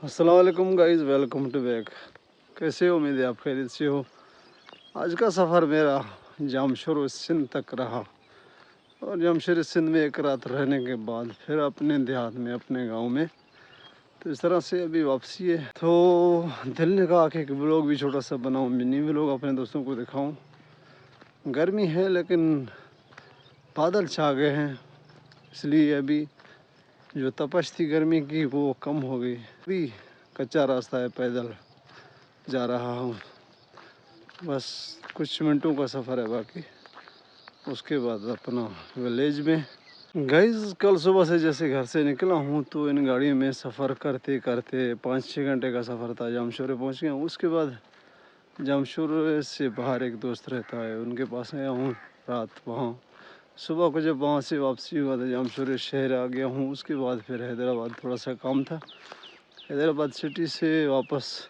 अस्सलाम वालेकुम guys, welcome to back. कैसे हो? उम्मीद है आप खैरियत से हो। आज का सफ़र मेरा जामशोर सिंध तक रहा और जामशोर सिंध में एक रात रहने के बाद फिर अपने देहात में, अपने गांव में। तो इस तरह से अभी वापसी है। तो दिल ने कहा कि एक व्लॉग भी छोटा सा बनाऊँ, मिनी व्लॉग अपने दोस्तों को दिखाऊँ। गर्मी है लेकिन बादल छा गए हैं, इसलिए अभी जो तपश थी गर्मी की वो कम हो गई। अभी कच्चा रास्ता है, पैदल जा रहा हूँ। बस कुछ मिनटों का सफ़र है बाकी, उसके बाद अपना विलेज में। गाइस कल सुबह से जैसे घर से निकला हूँ तो इन गाड़ियों में सफ़र करते करते 5-6 घंटे का सफ़र था। जामशोर पहुँच गया हूँ। उसके बाद जामशोर से बाहर एक दोस्त रहता है, उनके पास आया हूँ रात वहाँ। सुबह को जब वहाँ से वापसी हुआ तो जामशोर शहर आ गया हूँ। उसके बाद फिर हैदराबाद थोड़ा सा काम था, हैदराबाद सिटी से वापस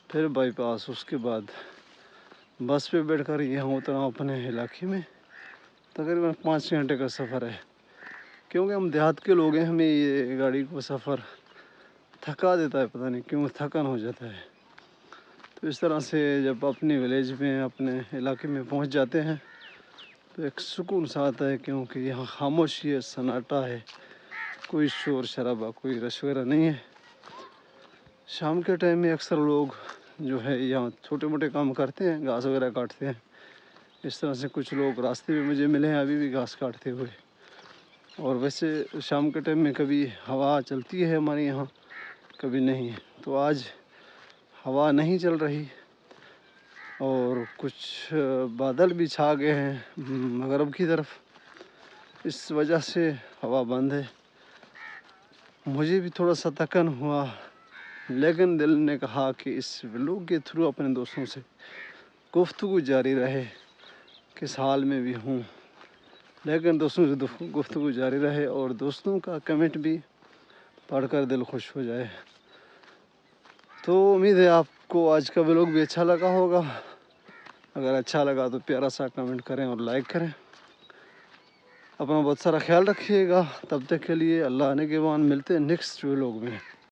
फिर बाईपास। उसके बाद बस पे बैठकर यहाँ उतरा अपने इलाके में। तकरीबन 5 घंटे का सफ़र है। क्योंकि हम देहात के लोग हैं, हमें ये गाड़ी को सफ़र थका देता है, पता नहीं क्यों थकान हो जाता है। तो इस तरह से जब अपने विलेज में, अपने इलाके में पहुँच जाते हैं तो एक सुकून सा आता है, क्योंकि यहाँ खामोशी है, सन्नाटा है, कोई शोर शराबा, कोई रश वगैरह नहीं है। शाम के टाइम में अक्सर लोग जो है यहाँ छोटे मोटे काम करते हैं, घास वगैरह काटते हैं। इस तरह से कुछ लोग रास्ते में मुझे मिले हैं अभी भी घास काटते हुए। और वैसे शाम के टाइम में कभी हवा चलती है हमारे यहाँ, कभी नहीं। तो आज हवा नहीं चल रही और कुछ बादल भी छा गए हैं मगरब की तरफ, इस वजह से हवा बंद है। मुझे भी थोड़ा सा थकन हुआ, लेकिन दिल ने कहा कि इस व्लॉग के थ्रू अपने दोस्तों से गुफ्तगू जारी रहे। किस हाल में भी हूँ लेकिन दोस्तों से गुफ्तगू जारी रहे और दोस्तों का कमेंट भी पढ़कर दिल खुश हो जाए। तो उम्मीद है आपको आज का व्लॉग भी अच्छा लगा होगा। अगर अच्छा लगा तो प्यारा सा कमेंट करें और लाइक करें। अपना बहुत सारा ख्याल रखिएगा। तब तक के लिए अल्लाह ने के बाद मिलते हैं नेक्स्ट व्लॉग में।